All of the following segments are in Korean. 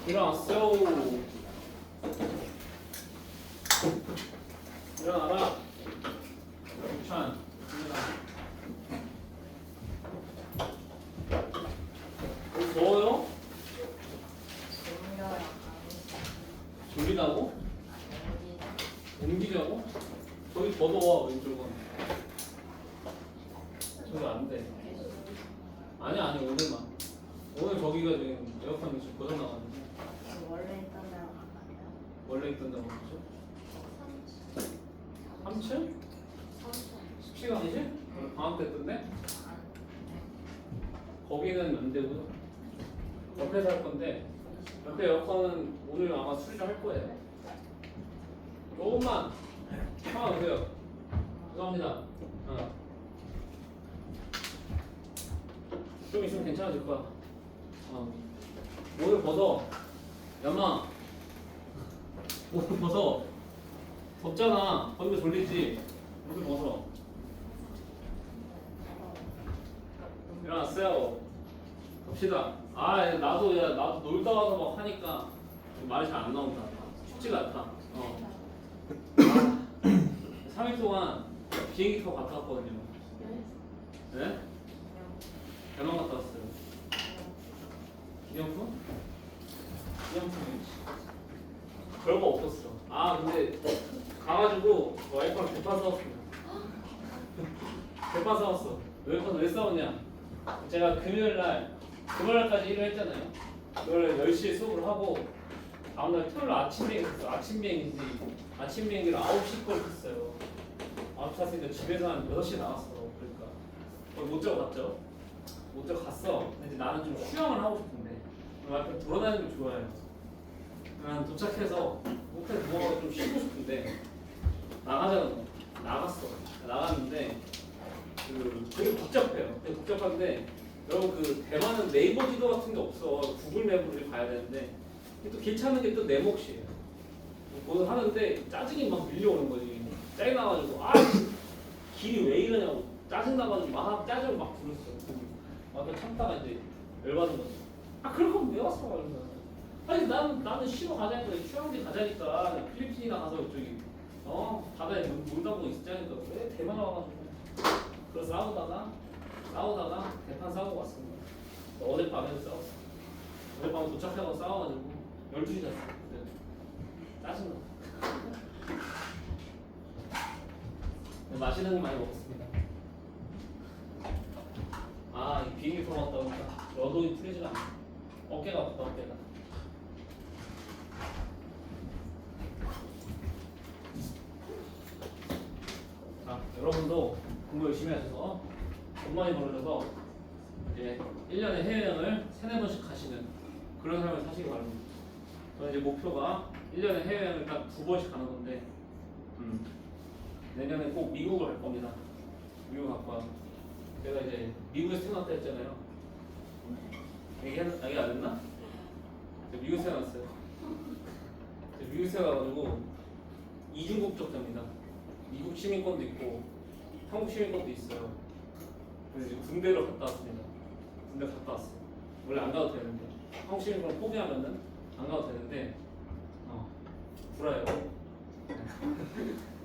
일어났어. 일어나라. 유찬. 더워요? 졸리다고? 옮기자고? 저기 더 더워 왼쪽은. 저기 안 돼. 아니 오늘만. 오늘 저기가 지금 에어컨이 지금 고장 나가는데. 원래 있던 데가 뭐죠? 3층? 10시간이지? 방학 때 했던데? 거기는 안 되고요. 옆에 살 건데 옆에 에어컨은 오늘 아마 수리할 거예요. 조금만 참아보세요. 죄송합니다. 좀 있으면 괜찮아질 거야. 오늘 벗어. 야마 오늘 벗어. 덥잖아. 거기가 졸리지. 오늘 벗어. 일어났어요. 갑시다. 나도 놀다 와서 막 하니까 말이 잘 안 나온다. 쉽지가 않다. 3일 동안 비행기 타고 갔다 왔거든요. 네? 대만 갔다 왔어요. 기념품? 기념품이 별거 없었어. 근데 가가지고 와이프랑 대파 싸웠습니다. 대파 싸웠어. 왜 싸웠냐? 제가 금요일날까지 일을 했잖아요. 그걸 10시에 수업을 하고 다음날 토요일 아침 비행인지 아침 비행기를 9시 걸 탔어요. 9시 탔으니까 집에서 한 6시에 나왔어. 그러니까 거의 못 자고 갔죠. 못 자고 갔어. 근데 이제 나는 좀 휴양을 하고 싶은데 약간 돌아다니는 걸 좋아해요. 난 도착해서 호텔 누워서 좀 쉬고 싶은데 나갔어. 나갔는데 되게 복잡해요. 되게 복잡한데 여러분 대만은 네이버 지도 같은 게 없어. 구글 맵으로 가야 되는데 또 길 찾는 게 또 내 몫이에요. 그거 하는데 짜증이 막 밀려오는 거지. 짜증 나가지고 길이 왜 이러냐고 짜증 나가지고 막 짜증을 막 부렸어. 또 참다가 이제 열받은 거지. 그럴 거면 왜 왔어? 이러면서. 나는 쉬러 가자니까 휴양지 가자니까 필리핀이나 가서 저기 바다에 놀다 보고 있자니까 왜 대만 와가지고. 그래서 싸우다가 대판 싸우고 왔습니다. 어젯밤에도 싸웠어. 어젯밤에 도착하고 싸워가지고 12시 잤어. 짜증나. 맛있는 거 많이 먹었습니다. 이 비행기 타고 왔다 보니까 여동이 풀리지가 않아. 어깨가 아프다. 여러분도 공부 열심히 하셔서 돈 많이 벌어져서 이제 1년에 해외여행을 3-4번씩 가시는 그런 삶을 사시기 바랍니다. 저는 이제 목표가 1년에 해외여행을 딱 2번씩 가는 건데 내년에 꼭 미국을 갈 겁니다. 미국 갈 거야. 제가 이제 미국에서 태어났다 했잖아요. 얘기 안 했나? 미국에서 태어났어요. 미국에서 태어나가지고 이중국적자입니다. 미국 시민권도 있고 한국 시민권도 있어요. 그래서 이제 군대를 갔다 왔습니다. 군대 갔다 왔어요. 원래 안 가도 되는데 한국 시민권 포기하면은 안 가도 되는데 불화요.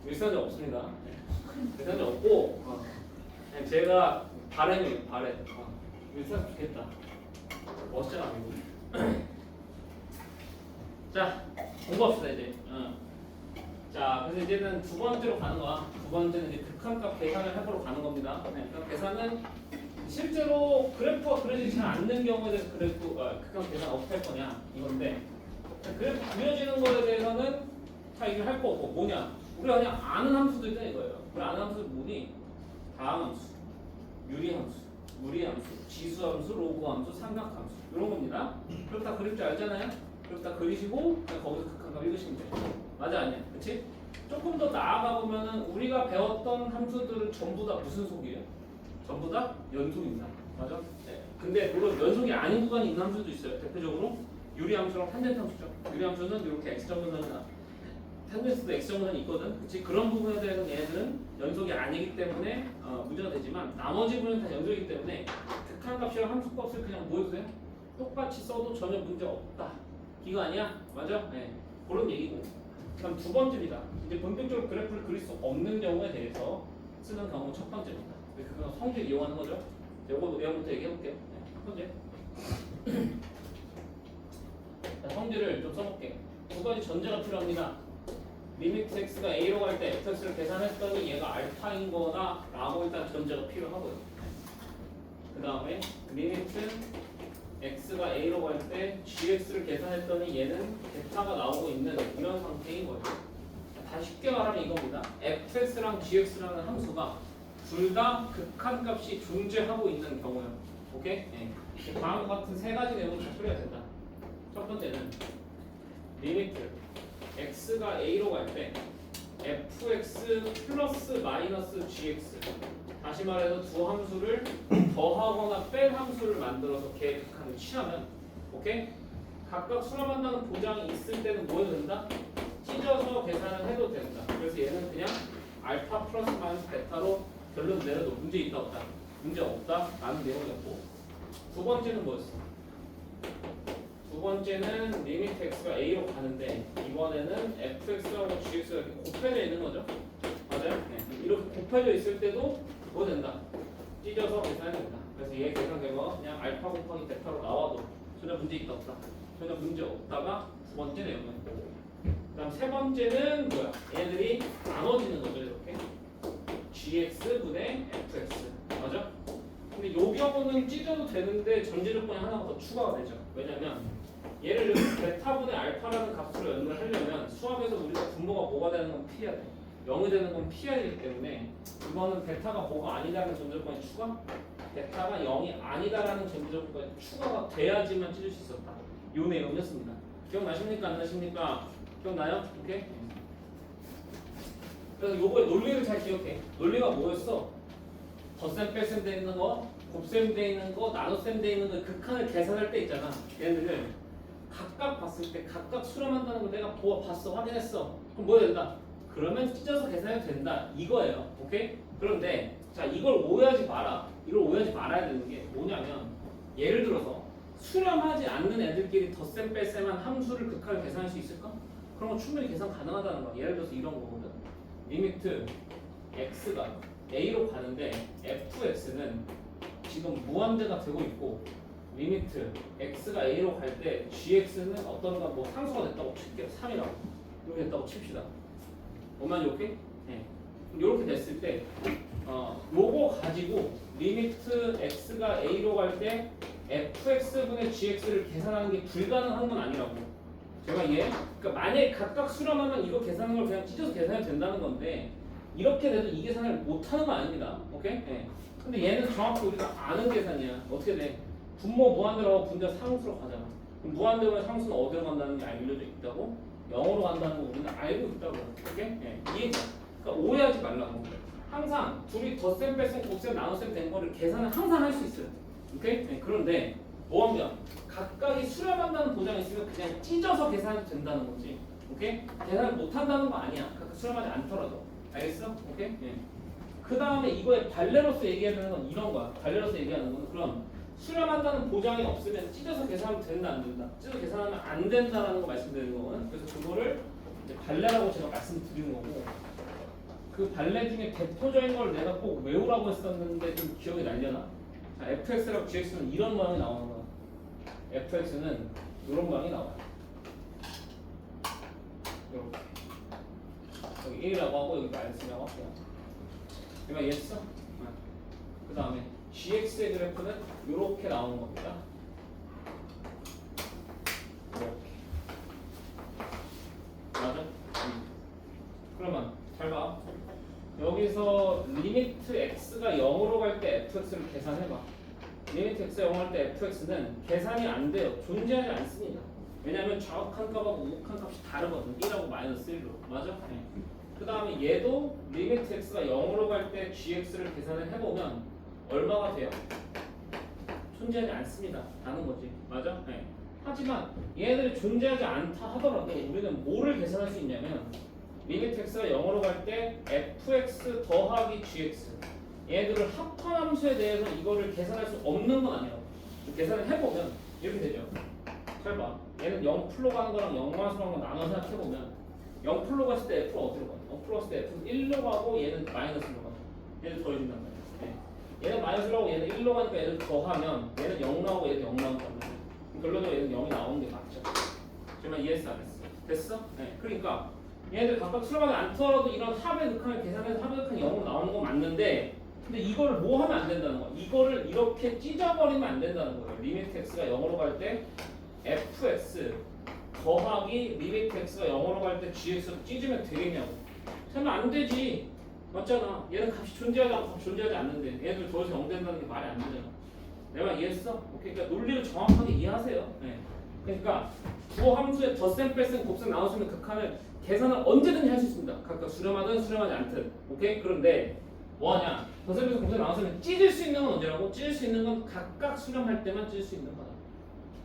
일산이 없습니다. 일산이 없고 그냥 제가 바램이에요. 일산 좋겠다. 멋있잖아 미국. 자 공부합시다 이제. 자, 그래서 이제는 2번째로 가는 거야. 2번째는 이제 극한값 계산을 해보러 가는 겁니다. 극한 계산은 실제로 그래프가 그려지지 않는 경우에 대해서 극한 계산 어떻게 할 거냐 이건데, 그래프 그려지는 거에 대해서는 다 얘기를 할 거고 뭐냐? 우리가 그냥 아는 함수도 있다 이거예요. 우리 아는 함수는 뭐니? 다함함수, 유리함수, 무리함수, 지수함수, 로그함수, 삼각함수 이런 겁니다. 그럼 다 그릴 줄 알잖아요. 그럼 다 그리시고 그냥 거기서 극한값 읽으시면 돼요. 맞아 아니야? 그치? 조금 더 나아가 보면은 우리가 배웠던 함수들은 전부 다 무슨 속이에요? 전부 다 연속입니다. 맞아? 네. 근데 물론 연속이 아닌 구간이 있는 함수도 있어요. 대표적으로 유리함수랑 탄젠트 함수죠. 유리함수는 이렇게 x점근선이나 탄젠트도 x점근선이 있거든. 그치? 그런 부분에 대해서는 얘네들은 연속이 아니기 때문에 문제가 되지만 나머지 부분은 다 연속이기 때문에 극한값이랑 함수값을 그냥 뭐 해도 돼요? 똑같이 써도 전혀 문제 없다. 이거 아니야? 맞아? 네. 그런 얘기고. 그다음 두 번째입니다. 이제 본격적으로 그래프를 그릴 수 없는 경우에 대해서 쓰는 경우 첫 번째입니다. 그거 성질 이용하는 거죠. 요거 내용부터 얘기해 볼게요. 네, 첫 번째. 자, 성질을 좀 써볼게요. 두 가지 전제가 필요합니다. 리미트 x가 a로 갈 때 fx를 계산했더니 얘가 알파인 거다 라고 일단 전제가 필요하고요. 그 다음에 리미트 x가 a로 갈 때 gx를 계산했더니 얘는 베타가 나오고 있는 이런 상태인 거죠. 다 쉽게 말하면 이겁니다. fx랑 gx라는 함수가 둘 다 극한값이 존재하고 있는 경우요. 오케이? 네. 다음과 같은 세 가지 내용을 다 풀어야 된다. 첫 번째는 리미트 x가 a로 갈 때 fx 플러스 마이너스 gx, 다시 말해서 두 함수를 더하거나 뺄 함수를 만들어서 걔 극한을 취하면, 오케이? 각각 수렴한다는 보장이 있을 때는 뭐 해도 된다? 찢어서 계산을 해도 된다. 그래서 얘는 그냥 알파 플러스 마이너스 베타로 결론 내려도 문제 있다 없다? 문제 없다 라는 내용이었고, 두 번째는 뭐였어? 두 번째는 리미트 x가 a로 가는데 이번에는 fx하고 gx가 이렇게 곱해져 있는 거죠. 맞아요? 네. 이렇게 곱해져 있을 때도 뭐 된다? 찢어서 계산해야 된다. 그래서 얘 계산 결과가 그냥 알파 곱하기 베타로 나와도 전혀 문제 있다 없다? 전혀 문제 없다가 두 번째 내용이었고, 그 다음 세 번째는 뭐야? 얘들이 나눠지는 거죠. 이렇게 gx분의 fx. 맞아? 근데 요 경우는 찢어도 되는데 전제 조건이 하나가 더 추가가 되죠. 왜냐면 얘를 베타분의 알파라는 값으로 연결하려면 수학에서 우리가 분모가 뭐가 되는 건 피해야 돼. 0이 되는 건 피해야 되기 때문에 이거는 베타가 뭐가 아니다라는 전제 조건이 추가, 베타가 0이 아니다라는 전제 조건이 추가가 돼야지만 찢을 수 있었다. 요 내용이었습니다. 기억나십니까? 안 나십니까? 기억나요? 오케이? 그래서 요거의 논리를 잘 기억해. 논리가 뭐였어? 덧셈 뺄셈 돼 있는 거, 곱셈 돼 있는 거, 나눗셈 돼 있는 거 극한을 계산할 때 있잖아. 얘네들 각각 봤을 때 각각 수렴한다는 거 내가 봤어, 확인했어. 그럼 뭐 된다? 그러면 찢어서 계산해도 된다. 이거예요. 오케이? 그런데 자, 이걸 오해하지 마라. 이걸 오해하지 말아야 되는 게 뭐냐면, 예를 들어서 수렴하지 않는 애들끼리 덧셈 뺄셈한 함수를 극한을 계산할 수 있을까? 그런 건 충분히 계산 가능하다는 거야. 예를 들어서 이런 거거든. 리미트 x가 a로 가는데 fx는 지금 무한대가 되고 있고, 리미트 x가 a로 갈 때 gx는 어떤가 뭐 상수가 됐다고 칠게요. 3이라고 이렇게 됐다고 칩시다. 뭐만 이렇게? 네. 이렇게 됐을 때 요거 가지고 리미트 x가 a로 갈 때 fx분의 gx를 계산하는 게 불가능한 건 아니라고. 제가 그러니까 만약에 각각 수렴하면 이거 계산하는 걸 그냥 찢어서 계산해도 된다는 건데, 이렇게 돼도 이 계산을 못하는 건 아닙니다. 오케이? 네. 근데 얘는 정확히 우리가 아는 계산이야. 어떻게 돼? 분모 무한대로 분자 상수로 가잖아. 그럼 무한대로 상수는 어디로 간다는 게 알려져 있다고? 0으로 간다는 거 우리는 알고 있다고. 오케이? 네. 이해가? 그러니까 오해하지 말라고. 항상 둘이 덧셈, 뺄셈, 곱셈, 나눗셈 된 거를 계산을 항상 할 수 있어요. 오케이? 네. 그런데 뭐 하면 각각이 수렴한다는 보장이 있으면 그냥 찢어서 계산해도 된다는 거지. 오케이? 계산을 못한다는 거 아니야. 각각 수렴하지 않더라도. 알겠어? 오케이? 네. 그 다음에 이거에 발레로서 얘기하는 건 이런 거야. 발레로서 얘기하는 거는 그럼 수렴한다는 보장이 없으면 찢어서 계산하면 된다 안 된다? 찢어서 계산하면 안 된다라는 거 말씀드리는 거거든. 그래서 그거를 이제 발레라고 제가 말씀드리는 거고, 그 발레 중에 대표적인 걸 내가 꼭 외우라고 했었는데 좀 기억이 날려나? 자, fx랑 gx는 이런 모양이 나오는 거야. fx는 이런 모양이 나와요. 이렇게 여기 1이라고 하고 여기 마이너스라고 할게요. 이거 이해했어? 그 다음에 gx의 그래프는 이렇게 나오는 겁니다. 이렇게. 맞아? 그러면 잘 봐. 여기서 리미트 x가 0으로 갈 때 fx를 계산해봐. 리미트 x가 0 할 때 fx는 계산이 안 돼요. 존재하지 않습니다. 왜냐하면 정확한 값하고 우극한 값이 다르거든. 1하고 마이너스 1로. 맞아? 네. 그 다음에 얘도 리미트 x가 0으로 갈 때 gx를 계산을 해보면 얼마가 돼요? 존재하지 않습니다. 라는 거지. 맞아? 네. 하지만 얘네들이 존재하지 않다 하더라도 우리는 뭐를 계산할 수 있냐면, 리미트 x가 0으로 갈 때 fx 더하기 gx, 얘들을 합한 함수에 대해서 이거를 계산할 수 없는 건 아니라고. 계산을 해보면 이렇게 되죠. 잘 봐. 얘는 0 풀로 가는 거랑 0 마이너스로 가는 거 나눠 생각해보면 0 풀로 갔을 때 F가 어디로 가? 0 풀로 갔을 때 F는 1로 가고 얘는 마이너스로 가. 얘는 더해준단 말이야. 네. 얘는 마이너스로 가고 얘는 1로 가니까 얘를 더하면 얘는 0 나오고 얘는 0 나온단 말이야. 결론적으로 얘는 0이 나오는 게 맞죠. 정말 이해했어 안 했어? 됐어? 네. 그러니까 얘네들 각각 수렴하게 않더라도 이런 합의 극한을 계산해서 합의 극한이 0으로 나오는 건 맞는데 근데 이거를 뭐 하면 안 된다는 거야. 이거를 이렇게 찢어버리면 안 된다는 거예요. 리미트 x가 0으로 갈 때 fx 더하기 리미트 x가 0으로 갈 때 gx로 찢으면 되겠냐고. 설마 안 되지. 맞잖아. 얘는 값이 존재하지 않고 값이 존재하지 않는데 얘네들 더해서 0 된다는 게 말이 안 되잖아. 내 말 이해했어? 오케이. 그러니까 논리를 정확하게 이해하세요. 네. 그러니까 주어 함수의 덧셈, 뺄셈, 곱셈 나올 수 있는 극한을 계산을 언제든지 할 수 있습니다. 각각 수렴하든 수렴하지 않든. 오케이? 그런데 뭐하냐? 덧셈, 뺄셈, 곱셈 나왔으면 찢을 수 있는 건 언제라고? 찢을 수 있는 건 각각 수렴할 때만 찢을 수 있는 거다.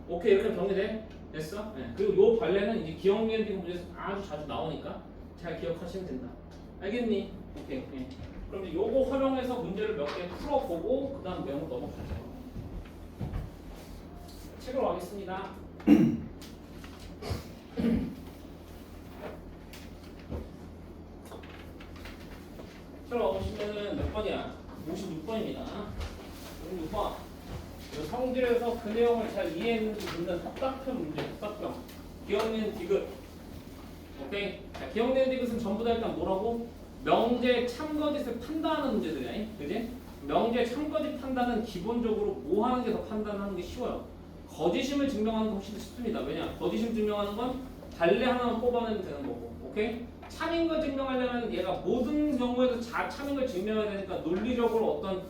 오케이? 이렇게 정리돼? 됐어? 네. 그리고 요 발레는 이제 기억연기 문제에서 아주 자주 나오니까 잘 기억하시면 된다. 알겠니? 오케이. 네. 그럼 이제 요거 활용해서 문제를 몇 개 풀어보고 그 다음 내용 넘어가죠. 책으로 가겠습니다. 책으로 가보시면은 몇 번이야? 56번입니다. 56번. 성질에서 그 내용을 잘 이해했는지 묻는 합답형 문제, 합답형. 기억낸 디귿. 오케이? 자, 기억낸 디귿은 전부 다 일단 뭐라고? 명제 참거짓을 판단하는 문제들이야. 그지? 명제 참거짓 판단은 기본적으로 뭐 하는 게 더 판단하는 게 쉬워요. 거짓임을 증명하는 건 훨씬 더 쉽습니다. 왜냐? 거짓임 증명하는 건 달래 하나만 뽑아내면 되는 거고. 오케이? 참인 걸 증명하려면 얘가 모든 경우에도 참인 걸 증명해야 되니까 논리적으로 어떤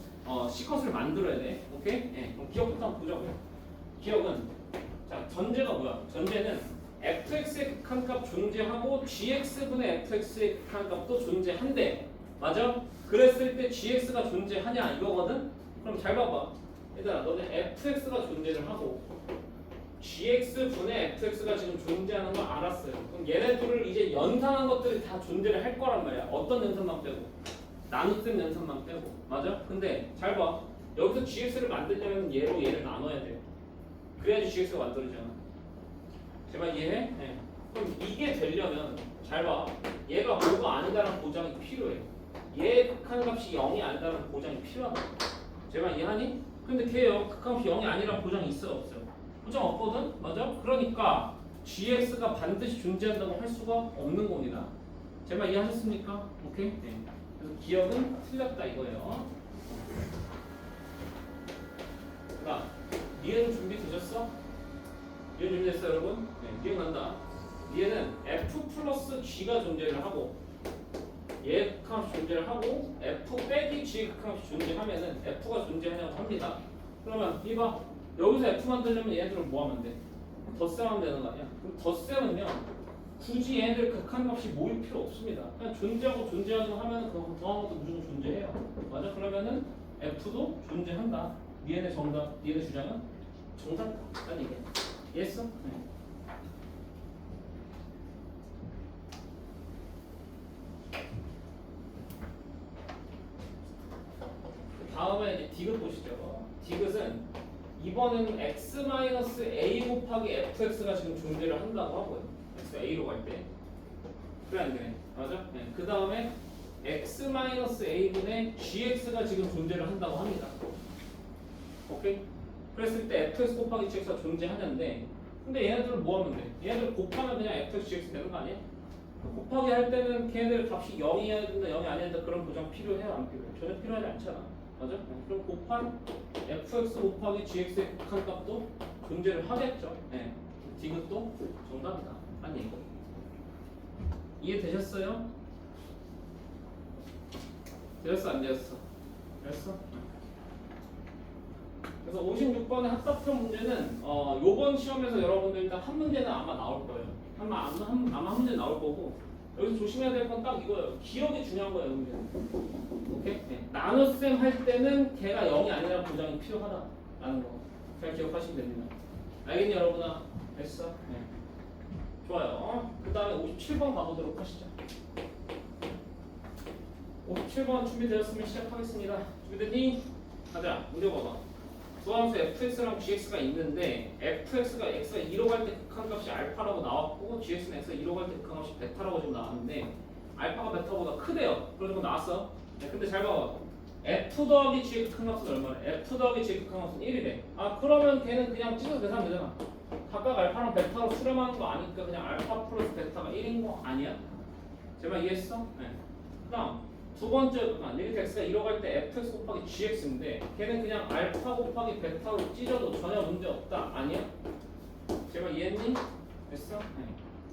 시컷을 만들어야 돼. 오케이? 예. 그럼 기억부터 한번 보자고요. 기억은 자, 전제가 뭐야? 전제는 fx의 극한값 존재하고 gx분의 fx의 극한값도 존재한대. 맞아? 그랬을 때 gx가 존재하냐 이거거든? 그럼 잘 봐봐. 얘들아 너는 fx가 존재를 하고 gx분의 fx가 지금 존재하는 걸 알았어요. 그럼 얘네들을 이제 연산한 것들이 다 존재를 할 거란 말이야. 어떤 연산만 빼고? 나눗셈 연산만 빼고. 맞아? 근데 잘 봐. 여기서 gx를 만들려면 얘로 얘를 나눠야 돼요. 그래야지 gx가 만들어지잖아. 제발 이해해? 네. 그럼 이게 되려면 잘 봐. 얘가 뭐가 아니다라는 보장이 필요해. 얘의 극한값이 0이 아니다라는 보장이 필요하다. 제발 이해하니? 근데 걔요 극한값이 0이 아니라는 보장이 있어요 없어요? 보장 없거든? 맞아? 그러니까 gx가 반드시 존재한다고 할 수가 없는 겁니다. 제발 이해하셨습니까? 오케이? 네. 그래서 기억은 틀렸다 이거예요. 자, 니에는 준비되셨어? 니에 준비됐어 여러분? 네, 기억난다. 니에는 f 플러스 g가 존재를 하고 얘 극한값이 존재를 하고 f 빼기 g 극한값이 존재하면은 f가 존재하냐고 합니다. 그러면 이봐 여기서 f 만들려면 얘네들을 뭐 하면 돼? 덧셈하면 되는 거 아니야? 그럼 덧셈은요 굳이 얘네들 극한값이 모일 필요 없습니다. 그냥 존재하고 존재하고 하면은 그거 더한 것도 무조건 존재해요. 맞아? 그러면은 f도 존재한다. 니네 정답, 니네 주장은 정답이라는 얘기야. 이해했어? 네. 다음에 이제 디귿 보시죠. 디귿은 이번에는 x-a 곱하기 fx가 지금 존재를 한다고 하고요. x a로 갈 때. 그래 안 되네. 맞아? 네. 그 다음에 x-a분의 gx가 지금 존재를 한다고 합니다. 오케이? 그랬을 때 fx 곱하기 gx가 존재하는데 근데 얘네들을 뭐 하면 돼? 얘네들 곱하면 그냥 fx, gx 되는 거 아니야? 곱하기 할 때는 걔네들 값이 0이어야 된다, 0이 아니어야 된다 그런 보장 필요해요? 안 필요해? 전혀 필요하지 않잖아. 맞아? 그럼 곱한 fx 곱하기 gx의 극한값도 존재를 하겠죠. 네. 디귿도 정답이다. 아니 이거 이해되셨어요? 되었어 안 되었어? 됐어? 그래서 56번의 합답형 문제는 요번 시험에서 여러분들 일단 한 문제는 아마 나올 거예요. 아마 한 문제 나올 거고 여기서 조심해야 될 건 딱 이거예요. 기억이 중요한 거예요. 문제는. 오케이? 네. 나눗셈 할 때는 걔가 0이 아니라 보장이 필요하다라는 거 잘 기억하시면 됩니다. 알겠니 여러분아? 됐어? 네. 좋아요. 그 다음에 57번 가보도록 하시죠. 57번 준비되었으면 시작하겠습니다. 준비됐니? 가자. 문제 봐봐. 두 함수 fx랑 gx가 있는데 fx가 x가 2로 갈 때 극한값이 알파라고 나왔고 gx는 x가 2로 갈 때 극한값이 베타라고 지금 나왔는데 알파가 베타보다 크대요. 그런 거 나왔어. 네, 근데 잘 봐봐. f 더하기 g의 극한값은 얼마나? f 더하기 g의 극한값은 1이래. 아 그러면 걔는 그냥 찢어서 계산하면 되잖아. 각각 알파랑 베타로 수렴하는 거 아니까 그냥 알파 플러스 베타가 1인 거 아니야? 제발 이해했어? 네. 그다음 두 번째 리미트 x가 1로 갈 때 fx 곱하기 gx인데 걔는 그냥 알파 곱하기 베타로 찢어도 전혀 문제 없다 아니야? 제발 이해했니? 됐어? 네.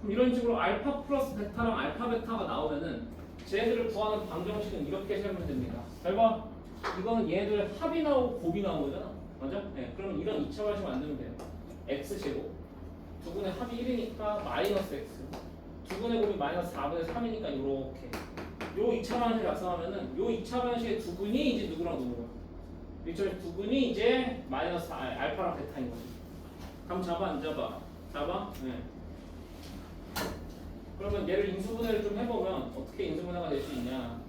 그럼 이런 식으로 알파 플러스 베타랑 알파 베타가 나오면은 쟤들을 구하는 방정식은 이렇게 세우면 됩니다. 잘 봐. 이거는 얘들 합이 나오고 곱이 나온 거잖아. 맞아? 네. 그러면 이런 2차 방식 만들면 돼요. x제곱 두 분의 합이 1이니까 마이너스 x 두 분의 곱이 마이너스 4분의 3이니까 이렇게 요 2차 방식 작성하면은 요 2차 방식의 두 분이 이제 누구랑 누구랑 두 분이 이제 마이너스 알파랑 베타인 거지. 그럼 잡아 안 잡아? 잡아? 네. 그러면 얘를 인수분해를 좀 해보면 어떻게 인수분해가 될 수 있냐?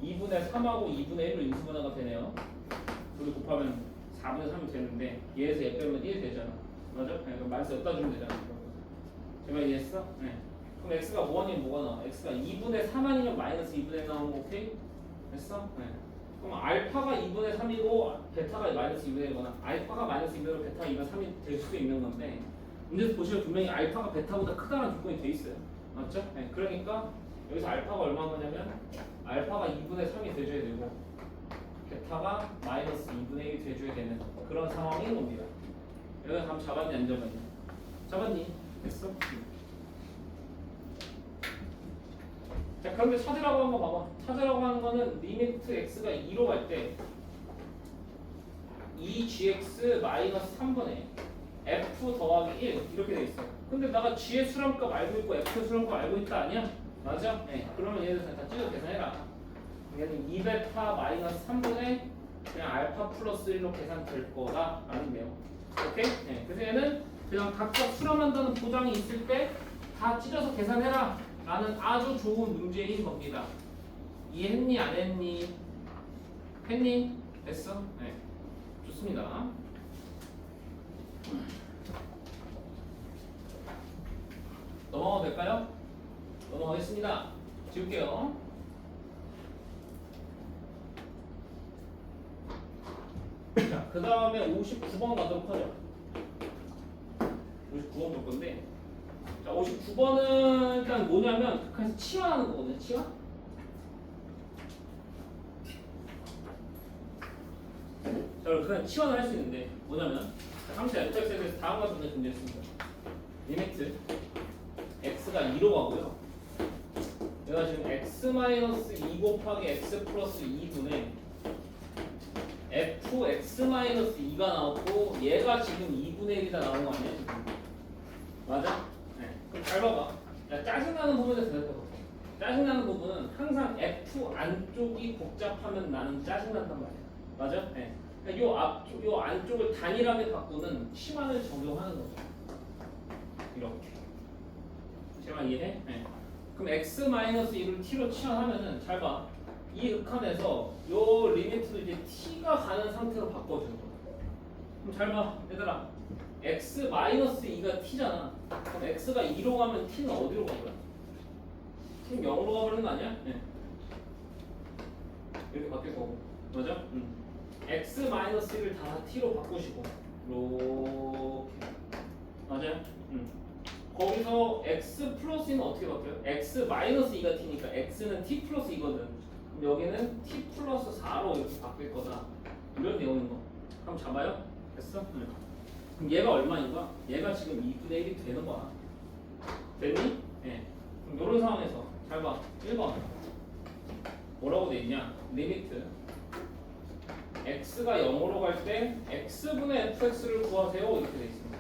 2분의 3하고 2분의 1로 인수분해가 되네요. 둘이 곱하면 4분의 3이 되는데 얘에서 얘 빼면 1 되잖아. 맞아? 네, 그럼 마이너스 여기다 주면 되잖아. 제발 이해했어? 네. 그럼 x가 뭐 아니면 뭐가 나와? x가 2분의 3 아니면 마이너스 2분의 1 나오는 거 오케이? 됐어? 네. 그럼 알파가 2분의 3이고 베타가 마이너스 2분의 1이거나 알파가 마이너스 2분의 1 베타가 2분의 3이 될 수도 있는 건데 문제에서 보시면 분명히 알파가 베타보다 크다는 조건이 돼 있어요. 맞죠? 네. 그러니까 여기서 알파가 얼마인 거냐면 알파가 2분의 3이 돼줘야 되고 베타가 마이너스 2분의 1이 돼줘야 되는 그런 상황인 겁니다. 여기 감 잡았니 안 잡았니? 잡았니? 됐어? 자 그런데 찾으라고 한번 봐봐. 찾으라고 하는 거는 리미트 x가 2로 갈 때 2gx 마이너스 3분의 f 더하기 1 이렇게 돼 있어. 근데 내가 g의 수렴값 알고 있고 f의 수렴값 알고 있다 아니야? 맞아? 네. 그러면 얘들 다 찢어 계산해라. 얘는 2베타 마이너스 3분의 그냥 알파 플러스 1로 계산될 거다 라는 내용. 오케이? 네. 그래서 얘는 그냥 각각 수렴한다는 보장이 있을 때 다 찢어서 계산해라 라는 아주 좋은 문제인 겁니다. 이해했니? 안 했니? 했니? 됐어? 네. 좋습니다. 넘어가도 될까요? 넘어가겠습니다. 지울게요. 자, 그 다음에 59번 가도록 하죠. 59번 볼 건데, 자, 59번은 일단 뭐냐면 극한에서 치환하는 거거든요. 치환? 자, 그냥 치환을 할 수 있는데 뭐냐면 함수 fx에 대해서 다음과 같은 문제 준비했습니다. 리미트 x가 2로 가고요. 내가 지금 x-2 곱하기 x 플러스 2분의 fx-2가 나왔고 얘가 지금 2분의 1이다 나온 거 아니야 지금? 맞아? 네. 그럼 잘 봐봐. 야, 짜증나는 부분에서 대답해봐. 짜증나는 부분은 항상 f 안쪽이 복잡하면 나는 짜증난단 말이야. 맞아? 네. 그러니까 요 앞쪽, 요 안쪽을 단일하게 바꾸는 치환을 적용하는 거죠. 이렇게. 제가 이해해? 네. 그럼 x-1을 t로 치환하면은 잘 봐. 이 극한에서 요 리미트도 이제 t가 가는 상태로 바꿔주는 거야. 그럼 잘 봐, 얘들아. x-2가 t잖아. 그럼 x가 2로 가면 t는 어디로 갈 거야? t는 0으로 가버리는 거 아니야? 네. 이렇게 바뀔 거고. 맞아? x-1을 다 t로 바꾸시고 이렇게. 맞아요? 거기서 x 플러스 2는 어떻게 바뀌어요? x-2가 t니까 x는 t 플러스 2거든. 그럼 여기는 t 플러스 4로 이렇게 바뀔 거다. 이런 내용인 거. 그럼 잡아요? 됐어? 그럼 얘가 얼마인 거야? 얘가 지금 2분의 1이 되는 거야. 됐니? 네. 그럼 이런 상황에서 잘 봐. 1번 뭐라고 돼 있냐? 리미트 x가 0으로 갈 때 x분의 fx를 구하세요. 이렇게 돼 있습니다.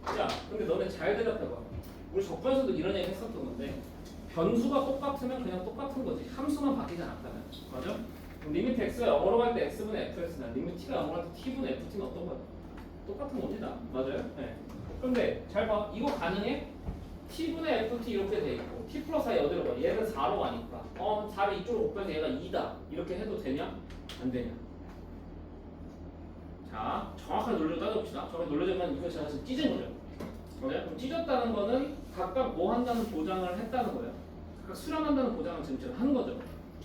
자, 근데 너네 잘 대답해봐. 우리 적반에서도 이런 얘기 했었던 건데 변수가 똑같으면 그냥 똑같은 거지. 함수만 바뀌지 않았다면. 맞아? 그럼 리미트 x가 0으로 갈 때 x분의 fx나 리미트 t가 0으로 갈 때 t분의 ft는 어떤 거야? 똑같은 겁니다. 맞아요? 네. 그런데 잘 봐. 이거 가능해? t분의 ft 이렇게 돼 있고 t 플러스 i 어디로 가? 얘는 4로 가니까 4를 이쪽으로 곱해서 얘가 2다 이렇게 해도 되냐? 안 되냐? 자, 정확하게 논리로 따져봅시다. 정확하게 논리적으로 이거 제가 지금 찢은 거죠. 그럼 찢었다는 거는 각각 뭐 한다는 보장을 했다는 거예요. 각각 수렴한다는 보장을 지금 제가 한 거죠.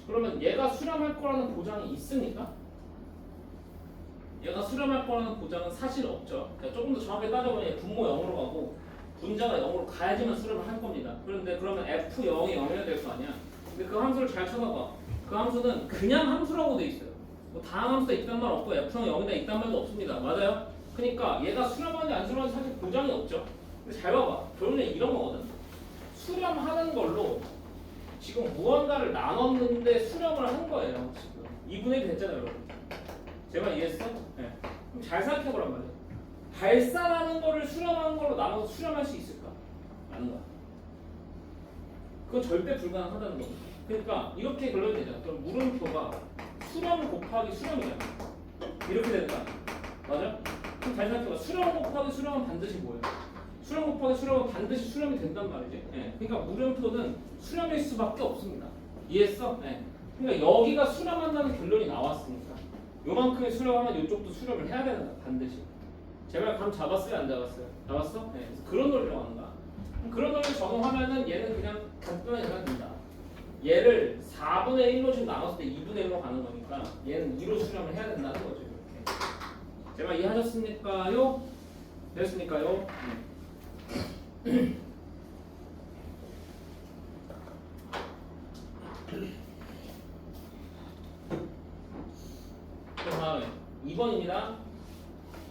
그러면 얘가 수렴할 거라는 보장이 있습니까? 얘가 수렴할 거라는 보장은 사실 없죠. 그러니까 조금 더 정확하게 따져보면 분모 0으로 가고 분자가 0으로 가야지만 수렴을 할 겁니다. 그런데 그러면 f0이 0이어야 될 거 아니야. 근데 그 함수를 잘 쳐다봐. 그 함수는 그냥 함수라고 돼 있어요. 뭐 다음 함수가 있단 말 없고 f는 0이다 있단 말도 없습니다. 맞아요? 그러니까 얘가 수렴하는지 안 수렴하는지 사실 보장이 없죠. 근데 잘 봐봐. 결론은 이런 거거든. 수렴하는 걸로 지금 무언가를 나눴는데 수렴을 한 거예요. 지금 2분의 1 됐잖아요, 여러분. 제 말 이해했어? 네. 그럼 잘 생각해보란 말이야. 발산하는 거를 수렴하는 걸로 나눠서 수렴할 수 있을까? 라는 거야. 그건 절대 불가능하다는 거거든. 그러니까 이렇게 결론이 되잖아. 그럼 물음표가 수렴 곱하기 수렴이잖아. 이렇게 되는 거야. 맞아? 그럼 잘 생각해봐. 수렴 곱하기 수렴은 반드시 뭐예요? 수렴 곱하기 수렴은 반드시 수렴이 된단 말이지. 네. 그러니까 물음표는 수렴일 수밖에 없습니다. 이해했어? 네. 그러니까 여기가 수렴한다는 결론이 나왔으니까 요만큼의 수렴하면 이쪽도 수렴을 해야 되는 거야. 반드시. 제발 감 잡았어요? 안 잡았어요? 잡았어? 네. 그래서 그런 논리로 하는 거야. 그런 논리를 적용하면은 얘는 그냥 간단하게 생각된다. 얘를 4분의 1로 지금 나눴을 때 2분의 1로 가는 거니까 얘는 2로 수렴을 해야 된다는 거죠. 이렇게. 제 말 이해하셨습니까요? 됐습니까요? 네. 그 다음에 2번입니다.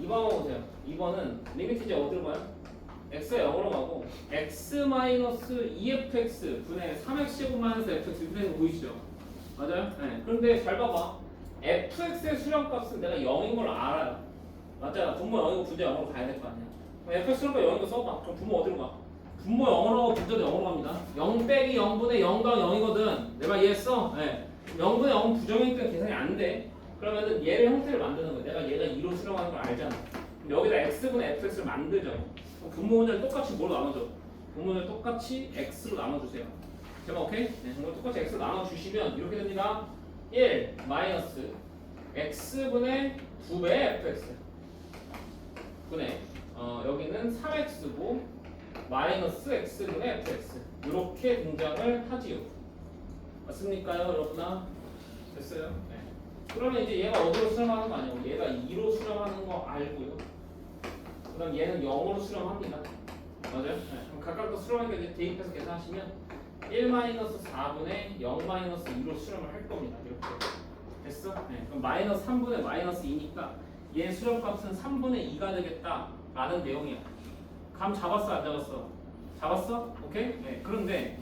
2번 보세요. 2번은 리미트 이제 어디로 가요? x가 0으로 가고 x-2fx 분의 3x-fx 이렇게 되는 거 보이시죠? 맞아요? 네. 그런데 잘 봐봐. fx의 수렴값은 내가 0인 걸 알아요. 맞잖아. 분모 0이고 분자 0으로 가야 될 거 아니야. 그럼 fx 수렴값 0인 거 써봐. 그럼 분모 어디로 가? 분모 0으로 가고 분자도 0으로 갑니다. 0 빼기 0분의 0 더하기 0이거든. 내 말 이해했어? 네. 0분의 0은 부정이기 때문에 계산이 안 돼. 그러면은 얘를 형태를 만드는 거야. 내가 얘가 2로 수렴하는 걸 알잖아. 그럼 여기다 x분의 fx를 만들죠. 분모 문제를 똑같이 뭐로 나눠줘? 분모 문제를 똑같이 x로 나눠주세요. 제가 오케이? 네, 이걸 똑같이 x로 나눠주시면 이렇게 됩니다. 1 마이너스 x분의 2배 fx 분의 여기는 3x고 마이너스 x분의 fx 이렇게 등장을 하지요. 맞습니까요, 여러분아? 됐어요? 네. 그러면 이제 얘가 어디로 수렴하는 거 아니고 얘가 2로 수렴하는 거 알고요. 그다음 얘는 0으로 수렴합니다. 맞아요? 네. 그럼 각각 수렴하니까 이제 대입해서 계산하시면 1-4분의 0-2로 수렴을 할 겁니다. 이렇게 됐어? 네. 그럼 마이너스 3분의 마이너스 2니까 얘 수렴값은 3분의 2가 되겠다라는 내용이야. 감 잡았어 안 잡았어? 잡았어? 오케이? 네. 그런데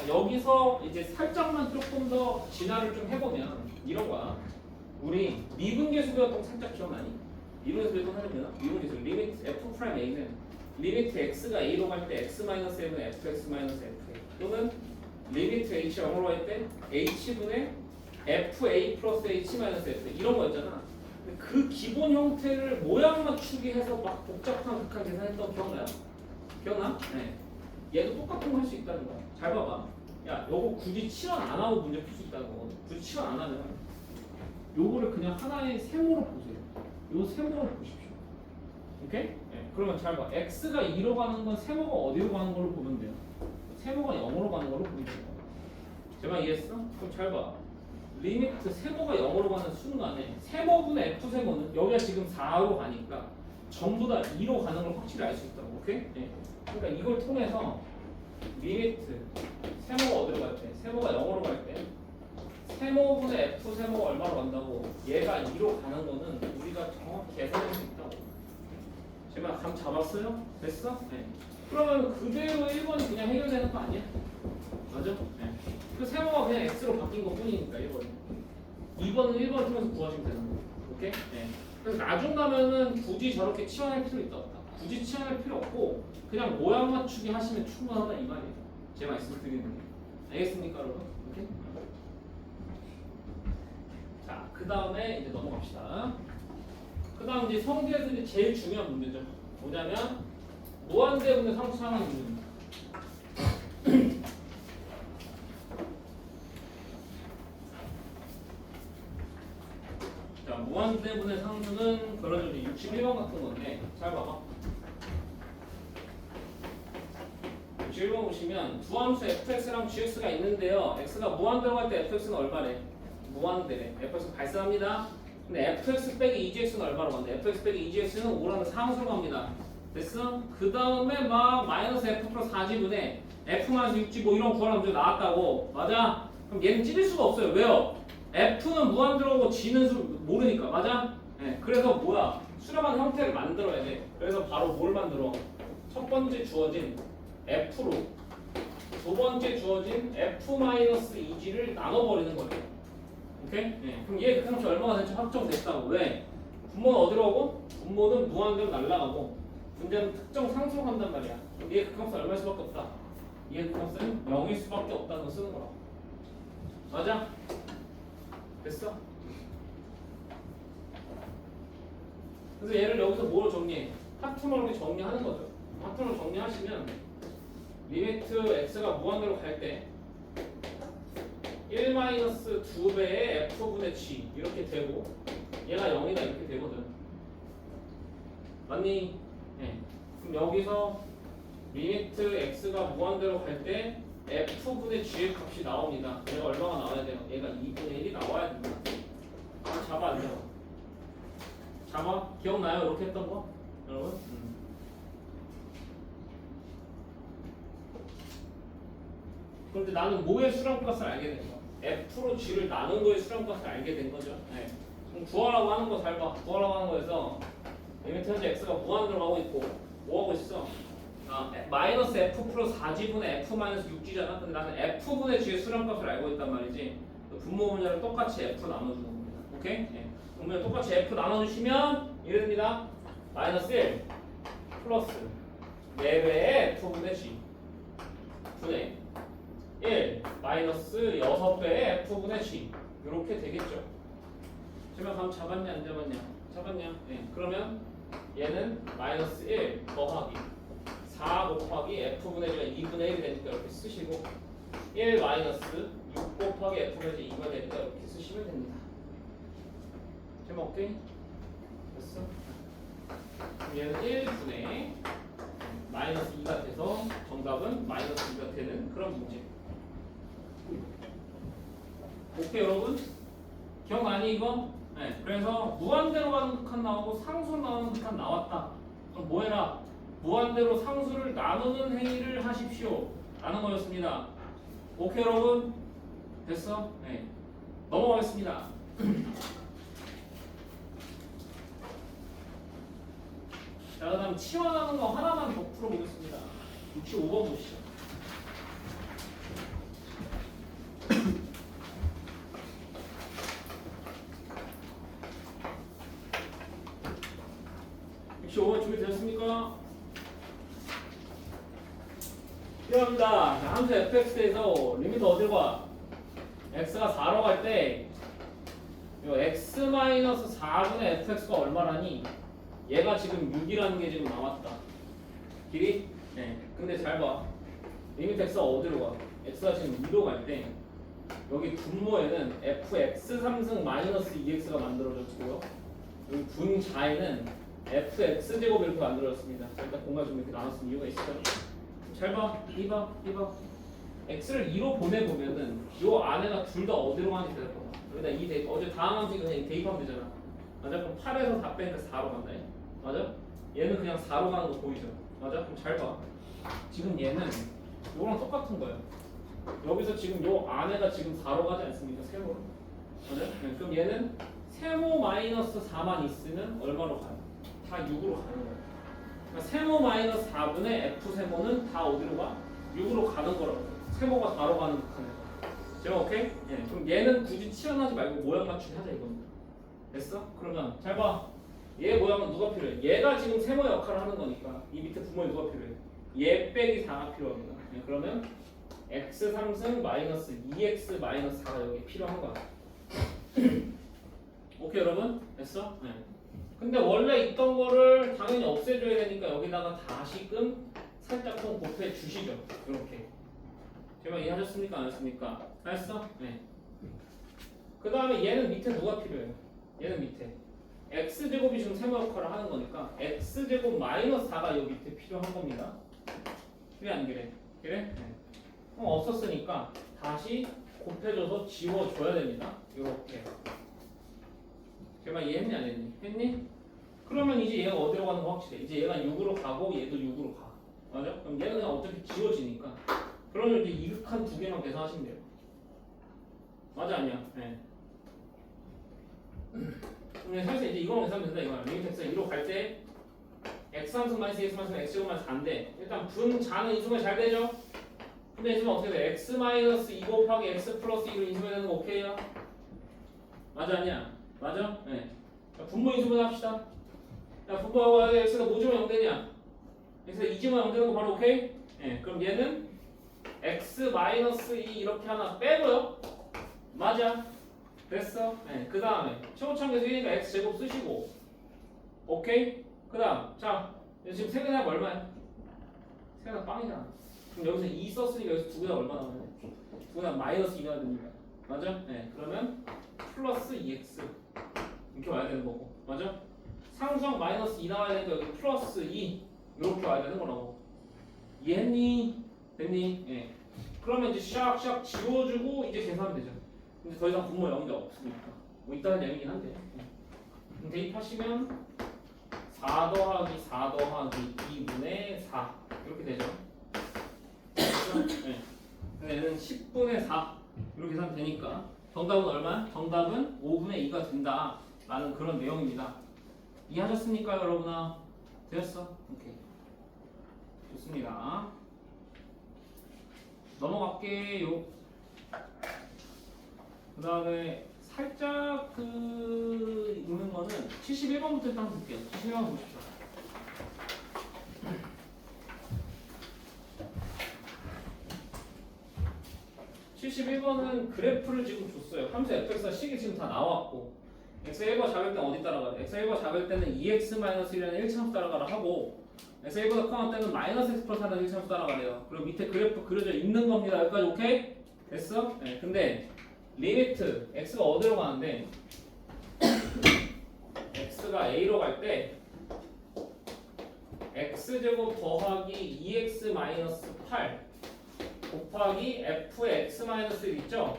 여기서 이제 살짝만 조금 더 진화를 좀 해보면 이런 거야. 우리 미분계수 배웠던 거 살짝 기억나니? 미분계수 배웠던 거 하려면 미분계수 리미트 f 프라임 a는 리미트 x가 a로 갈 때 x-m은 fx-fa 또는 리미트 h 0으로 갈 때 h분의 fa 플러스 h-fa 이런 거였잖아. 그 기본 형태를 모양 맞추기 해서 막 복잡한 극한 계산했던 기억나요? 기억나? 네. 얘도 똑같은 거 할 수 있다는 거야. 잘 봐봐. 야, 요거 굳이 치환 안 하고 문제 풀 수 있다는 거거든. 굳이 치환 안 하면 요거를 그냥 하나의 세모로 보세요. 요 세모로 보십시오. 오케이? 네. 그러면 잘 봐. x가 2로 가는 건 세모가 어디로 가는 걸로 보면 돼요. 세모가 0으로 가는 걸로 보면 돼요. 제 말 이해했어? 그럼 잘 봐. 리미트 세모가 0으로 가는 순간에 세모분의 f세모는 여기가 지금 4로 가니까 전부 다 2로 가는 걸 확실히 알 수 있다고. 오케이? 네. 그러니까 이걸 통해서 리미트 세모가 어디로 갈 때? 세모가 0으로 갈 때 세모분의 f 세모가 얼마로 간다고? 얘가 2로 가는 거는 우리가 정확히 계산할 수 있다고. 제가 감 잡았어요? 됐어? 네. 그러면 그대로 1번이 그냥 해결되는 거 아니야? 맞아? 네. 그 세모가 그냥 x로 바뀐 것 뿐이니까 1번은. 2번은 1번을 통해서 구하시면 되는 거예요. 오케이? 네. 그래서 나중 가면은 굳이 저렇게 치환할 필요 있다 없다. 굳이 치환할 필요 없고 그냥 모양 맞추기 하시면 충분하다 이 말이에요. 제 말씀 드리는 게. 알겠습니까, 여러분? 오케이? 자, 그 다음에 이제 넘어갑시다. 그 다음 이제 성질에서 이제 제일 중요한 문제죠. 뭐냐면 무한대분의 상수항의 문제입니다. 자, 무한대분의 상수는 그런 점이 61번 같은 건데 잘 봐봐. 61번 보시면 두 함수 fx랑 gx가 있는데요. x가 무한대로 갈 때 fx는 얼마래? 무한대래. fx 발생합니다. 근데 fx 빼기 2gx는 얼마로 간대? fx 빼기 2gx는 5라는 상수로 갑니다. 됐어? 그 다음에 막 마이너스 f 플러스 4g분의 f 마이너스 6g 뭐 이런 구하는 문제 나왔다고. 맞아? 그럼 얘는 찌를 수가 없어요. 왜요? f는 무한대로 오고 g는 모르니까. 맞아? 네, 그래서 뭐야? 수렴한 형태를 만들어야 돼. 그래서 바로 뭘 만들어? 첫 번째 주어진 f로 두 번째 주어진 f-2g를 나눠버리는 거예요. 오케이? 네. 그럼 얘 극함수 얼마가 될지 확정됐다고. 왜? 분모는 어디로 가고? 분모는 무한대로 날아가고 문제는 특정 상수로 간단 말이야. 그럼 얘 극함수 얼마일 수밖에 없다. 얘 극함수는 0일 수밖에 없다는 거 쓰는 거라고. 맞아? 됐어? 그래서 얘를 여기서 뭐로 정리해? 하트로 이렇게 정리하는 거죠. 하트로 정리하시면 리미트 x가 무한대로 갈 때 1-2배의 f분의 g 이렇게 되고 얘가 0이다 이렇게 되거든. 맞니? 네. 그럼 여기서 리미트 x가 무한대로 갈 때 f분의 g의 값이 나옵니다. 얘가 얼마가 나와야 돼요? 얘가 2분의 1이 나와야 됩니다. 잡아 안 잡아? 잡아? 기억나요? 이렇게 했던 거? 여러분? 그런데 나는 뭐의 수렴값을 알게 된 거야? f로 g를 나눈 거의 수렴값을 알게 된 거죠. 네. 그럼 구하라고 하는 거 잘 봐. 구하라고 하는 거에서 리미트 현재 x가 무한대로 가고 있고 뭐 하고 있어? 마이너스 f 플러스 4g분의 f 마이너스 6g잖아. 근데 나는 f분의 g의 수렴값을 알고 있단 말이지. 분모 분모를 똑같이 f 나눠주는 겁니다. 오케이? 네. 그러면 똑같이 f 나눠주시면 이래 됩니다. 마이너스 1 플러스 4배의 f분의 g 분의 1 마이너스 6배의 f분의 g 이렇게 되겠죠. 지금 감 잡았냐 안 잡았냐? 잡았냐? 네. 그러면 얘는 마이너스 1 더하기 4 곱하기 f분의 g가 2분의 1이 되니까 이렇게 쓰시고 1 마이너스 6 곱하기 f분의 g 2가 되니까 이렇게 쓰시면 됩니다. 지금 오케이? 됐어? 그럼 얘는 1분의 마이너스 2가 돼서 정답은 마이너스 2가 되는 그런 문제. 오케이 여러분? 기억나니 이거? 네. 그래서 무한대로 가는 극한 나오고 상수로 나오는 극한 나왔다. 그럼 뭐 해라? 무한대로 상수를 나누는 행위를 하십시오. 라는 거였습니다. 오케이 여러분? 됐어? 네. 넘어가겠습니다. 자, 그 다음 치환하는 거 하나만 더 풀어보겠습니다. 65번 보시죠. 준비되셨습니까? 필요합니다. 자, 함수 fx에서 리미트 어딜 봐? x가 4로 갈 때 x-4분의 fx가 얼마라니? 얘가 지금 6이라는 게 지금 나왔다. 길이? 네. 근데 잘 봐. 리미트 x가 어디로 가? x가 지금 2로 갈 때 여기 분모에는 fx 3승 마이너스 2x가 만들어졌고요. 여기 분자에는 fx 제곱 이렇게 만들어졌습니다. 일단 공간 좀 이렇게 나눴을 이유가 있어요. 잘 봐, 이봐. x를 2로 보내보면은 요 안에가 둘 다 어디로 가는지 될 거야. 여기다 2 대입. 어제 다음 함수 그냥 대입하면 되잖아. 맞아? 그럼 8에서 다 빼니까 4로 간다. 맞아? 얘는 그냥 4로 가는 거 보이죠? 맞아? 그럼 잘 봐. 지금 얘는 요랑 똑같은 거예요. 여기서 지금 요 안에가 지금 4로 가지 않습니까? 세모로. 맞아? 네, 그럼 얘는 세모 마이너스 4만 있으면 얼마로 가요? 다 6으로 가는 거예요. 그러니까 세모 마이너스 4분의 f 세모는 다 어디로 가? 6으로 가는 거라고. 세모가 4로 가는 극한에서. 제가 오케이? 예. 그럼 얘는 굳이 치환하지 말고 모양 맞추기 하자 이겁니다. 됐어? 그러면 잘 봐. 얘 모양은 누가 필요해? 얘가 지금 세모 역할을 하는 거니까 이 밑에 부모에 누가 필요해? 얘 빼기 4가 필요합니다. 예. 그러면 x 3승 마이너스 2x 마이너스 4가 여기 필요한 거야. 오케이 여러분? 됐어? 네. 근데 원래 있던 거를 당연히 없애줘야 되니까 여기다가 다시금 살짝 좀 곱해 주시죠. 이렇게 제발 이해하셨습니까? 안 하셨습니까? 알았어? 네. 그 다음에 얘는 밑에 누가 필요해요? 얘는 밑에 x제곱이 지금 세모 역할을 하는 거니까 x제곱 마이너스 4가 여기 밑에 필요한 겁니다. 그래 안 그래? 그래? 네. 없었으니까 다시 곱해줘서 지워줘야 됩니다. 이렇게. 제발 이해했니 안 했니? 했니? 그러면 이제 얘가 어디로 가는 거 확실해. 이제 얘가 6으로 가고 얘도 6으로 가. 맞아? 그럼 얘는 그냥 어차피 지워지니까. 그러면 이제 이극한 두 개만 계산하시면 돼요. 맞아 아니야? 네. 그럼 사실 이제 이거만 계산하면 된다 이거야. 리미트 x가 2로 갈 때 x 함수 마이너스 x 마이너스 x제곱 마이너스 4인데 일단 분자는 인수분해 잘 되죠? 근데 인수분해 어떻게 돼? x 마이너스 2 곱하기 x 플러스 2로 인수분해 되는 거 오케이야? 맞아 아니야? 맞아? 네. 자, 분모 인수분해 합시다. 야 분모하고 x가 뭐지만 0 되냐? x가 2지만 0 되는 거 바로 오케이? 네. 그럼 얘는 x 마이너스 2 이렇게 하나 빼고요. 맞아. 됐어. 네. 그 다음에 최고차항계수 1이니까 x 제곱 쓰시고 오케이? 그 다음 자 지금 세개나 얼마야? 세개나 빵이잖아. 그럼 여기서 2 썼으니까 여기서 두 개나 얼마 나와야 돼? 두 개나 마이너스 2가 됩니다. 맞아? 네. 그러면 플러스 2x 이렇게 와야 되는 거고 맞아? 상수항 마이너스 2 나와야 되니까 여기 플러스 2 이렇게 와야 되는 거라고. 이해했니? 됐니? 예. 그러면 이제 샥샥 지워주고 이제 계산하면 되죠. 근데 더 이상 분모 0이 없으니까 뭐 있다는 얘기긴 한데 그럼 대입하시면 4 더하기 4 더하기 2분의 4 이렇게 되죠. 네. 근데 얘는 10분의 4 이렇게 계산 되니까 정답은 얼마야? 정답은 5분의 2가 된다 라는 그런 내용입니다. 이해하셨습니까 여러분아? 되었어? 오케이 좋습니다. 넘어갈게요. 그 다음에 살짝 읽는 거는 71번부터 일단 볼게요. 71번 보십시오. (71번은) 그래프를 지금 줬어요. 함수 fx와 식이 지금 다 나왔고 x1번 잡을 때는 어디 따라가요? x1번 잡을 때는 2x-1이라는 1차함수 따라가라 하고 x1보다 커할 때는 마이너스 x 플러스 1라는 1차함수 따라가래요. 그리고 밑에 그래프 그려져 있는 겁니다. 여기까지 오케이? 됐어? 네, 근데 리미트 x가 어디로 가는데 x가 a로 갈 때 x제곱 더하기 2x-8 곱하기 f의 x-1 있죠?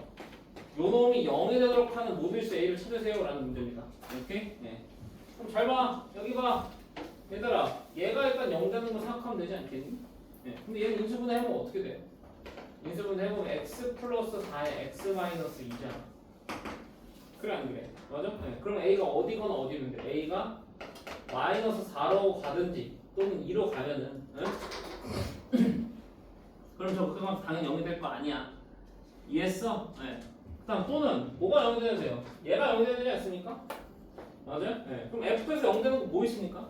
요 놈이 0이 되도록 하는 모듈스 a를 찾으세요 라는 문제입니다. 오케이? 네. 그럼 잘 봐. 여기 봐. 얘들아 얘가 일단 0 되는 거 생각하면 되지 않겠니? 네. 근데 얘는 인수분해 해보면 어떻게 돼요? 인수분해 해보면 x 플러스 4에 x 마이너스 2잖아. 그래 안 그래? 맞아? 네. 그럼 a가 어디거나 어디면 돼? a가 마이너스 4로 가든지 또는 2로 가면은 응? 그럼 저 그건 당연히 0이 될 거 아니야. 이해했어? 네. 그 다음 또는 뭐가 0이 되는 돼요? 얘가 0이 되지 않습니까? 맞아요? 네. 그럼 f에서 0 되는 거 뭐 있습니까?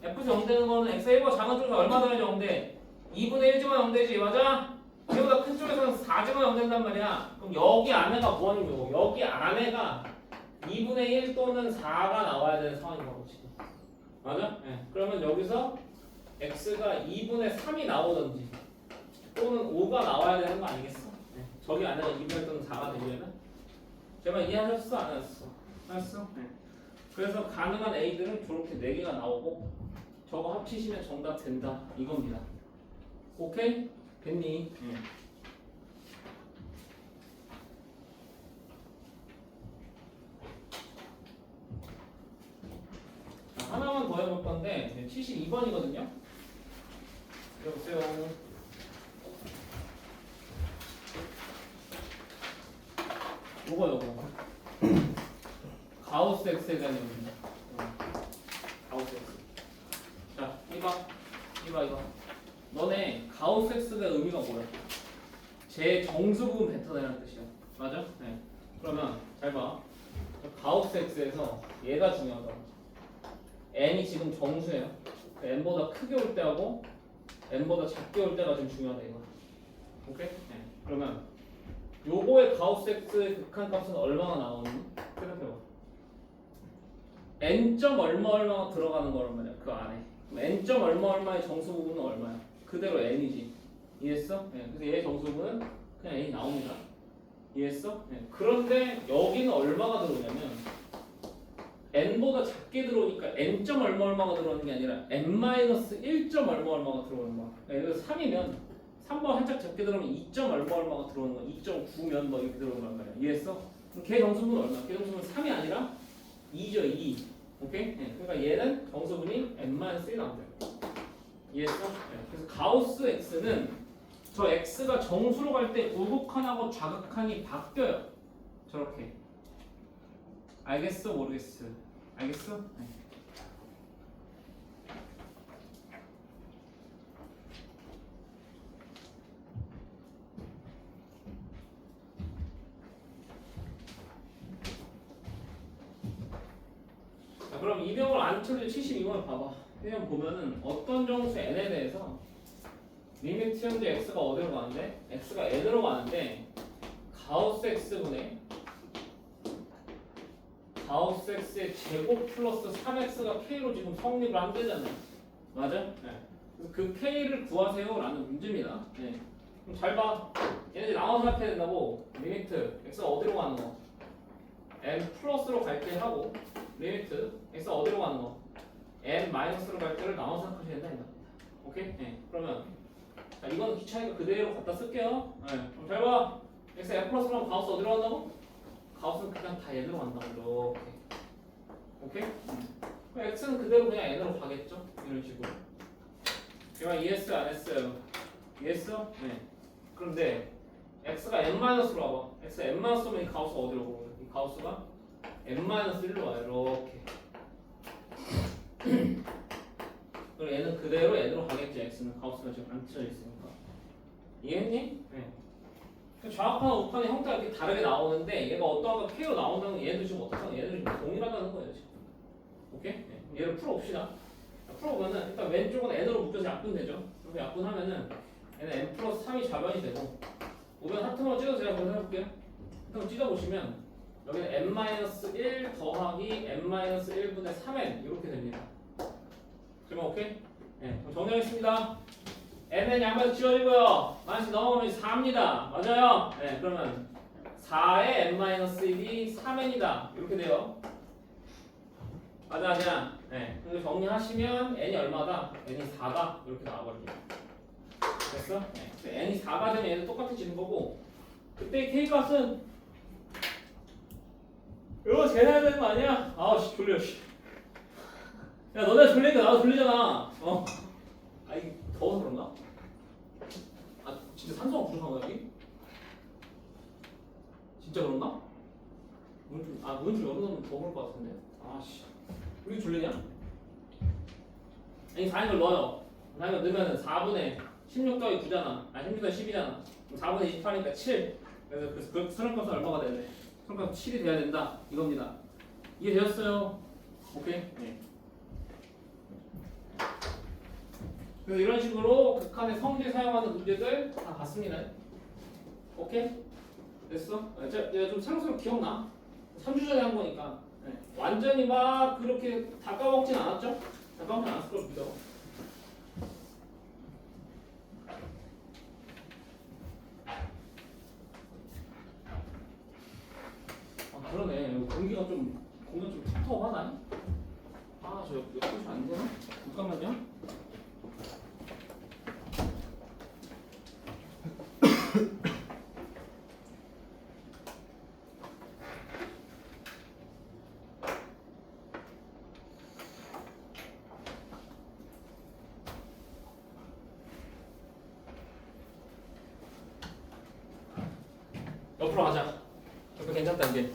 f에서 0 되는 거는 x1과 작은 쪽에서 얼마 더해야 0 돼? 2분의 1지만 0 되지 맞아? 얘보다 큰 쪽에서는 4지만 0 된단 말이야. 그럼 여기 안에가 뭐하는 거고? 여기 안에가 2분의 1 또는 4가 나와야 되는 상황인 거고 지금. 맞아? 네. 그러면 여기서 x가 2분의 3이 나오든지 또는 5가 나와야 되는 거 아니겠어? 네. 저기 안에가 2분의 또는 4가 되려면 제발 이해하셨어? 안 하셨어? 알았어? 네. 그래서 가능한 a들은 저렇게 4개가 나오고 저거 합치시면 정답 된다 이겁니다. 오케이? 됐니? 네. 하나만 더 해볼 건데 72번이거든요. 여보세요. 요거 가우스 X에 대한 얘기입니다. 가우스 X. 자, 이봐. 너네 가우스 X의 의미가 뭐야? 제 정수 부분 벡터라는 뜻이야. 맞아? 네. 그러면 잘 봐. 가우스 X에서 얘가 중요하다. n이 지금 정수예요. n보다 크게 올 때하고 n보다 작게 올 때가 좀 중요하다 이거. 오케이? 네. 그러면 요거의 가우스 X의 극한값은 얼마나 나오니? 생각해봐. n점 얼마가 들어가는 거란 말이야. 그 안에. 그럼 n점 얼마의 정수 부분은 얼마야? 그대로 n이지. 이해했어? 네. 그래서 얘의 정수 부분은 그냥 n이 나옵니다. 이해했어? 네. 그런데 여기는 얼마가 들어오냐면 n보다 작게 들어오니까 n 점 얼마가 들어오는 게 아니라 n-1 점 얼마가 들어오는 거야. 그래서 3이면 3번 살짝 적게 들어오면 2 점 얼마가 들어오는 거야. 2.9면 뭐 이렇게 들어오는 거란 말이야. 이해했어? 그럼 걔 정수분은 얼마? 걔 정수분은 3이 아니라 2죠. 2. 오케이? 네. 그러니까 얘는 정수분이 n-1 나온다. 이해했어? 네. 그래서 가우스 x는 저 x가 정수로 갈 때 우극한하고 좌극한이 바뀌어요. 저렇게. 알겠어? 모르겠어? 알겠어? 네. 자, 그럼 이병을 안 쳐줄 72번 봐봐. 그냥 보면은 어떤 정수 n에 대해서 리미트 현재 x가 어디로 가는데? x가 n으로 가는데 가우스 x분의 가우스 x의 제곱 플러스 3x가 k로 지금 성립을 한대잖아요. 맞아? 네. 그래서 그 k를 구하세요 라는 문제입니다. 네. 그럼 잘 봐. 얘네들 나눠서 생각해야 된다고. 리미트 x가 어디로 가는 거? n 플러스로 갈 때 하고 리미트 x가 어디로 가는 거? n 마이너스로 갈 때를 나눠서 생각하셔야 된다. 오케이? 네. 그러면 자, 이건 귀찮으니까 그대로 갖다 쓸게요. 네. 그럼 잘 봐. x n 플러스로 하면 가우스 어디로 간다고? 가우스는 그냥 다 n으로 간다고. 이렇게. 오케이? 그럼 x는 그대로 그냥 n으로 가겠죠? 이런 식으로. 그러면 ES 안 했어요. 이해했어? 네. 그런데 x가 n-로 와봐. x가 n-면 이 가우스가 어디로 가고? 이 가우스가 n-1로 와요. 이렇게. 그럼 얘는 그대로 n으로 가겠지. x는 가우스가 지금 안 쳐져 있으니까. 이해했니? 네. 좌우판, 우판의 형태가 이렇게 다르게 나오는데 얘가 어떠한 K로 나온다는 건 얘도 지금 어떻다? 얘도 지금 동일하다는 거예요. 지금. 오케이? 네. 얘를 풀어봅시다. 풀어보면은 일단 왼쪽은 n으로 묶여서 약분되죠. 그래서 약분하면은 얘는 n 플러스 3이 좌변이 되고 보면 하트만 찢어서 제가 한번 해볼게요. 하트만 찢어보시면 여기는 n-1 더하기 n-1분의 3n 이렇게 됩니다. 그러면 오케이? 네. 그럼 정리하겠습니다. n은 양변 지워지고요. 마이너스 넘어가면 4입니다. 맞아요? 네. 그러면 4의 n-1이 3n이다. 이렇게 돼요. 맞아. 네. 그리고 정리하시면 n이 얼마다? n이 4다. 이렇게 나와버립니다. 됐어? 네. n이 4가 되면 얘는 똑같아지는 거고 그때 k 값은 이거 재놔야 되는 거 아니야? 아우씨 졸려 씨. 야 너네 졸리니까 나도 졸리잖아. 이게 더워서 그런가? 진짜 산소가 부족한 거야 여기? 진짜 그런가? 문좀 열어놓으면 더 그럴 것 같은데. 아씨 우리 졸리냐? 아니 4인 걸 넣어요. 4인 걸 넣으면 4분의 16 더하기 9잖아. 16 더하기 10이잖아. 4분의 28이니까 7. 그래서 그 수렴값은 얼마가 돼야 돼? 수렴값 7이 돼야 된다. 이겁니다. 이해되셨어요? 오케이? 네. 그래서 이런 식으로 극한의 성질 사용하는 문제들 다 봤습니다. 오케이? 됐어? 내가 좀 새록새록 기억나? 3주 전에 한 거니까. 네. 완전히 막 그렇게 다 까먹진 않았죠? 다 까먹진 않았을 걸 믿어. 그러네. 공기가 좀 텁텁하나? 저 옆에 안 되나? 잠깐만요. 옆으로 가자. 옆에 괜찮다 이제.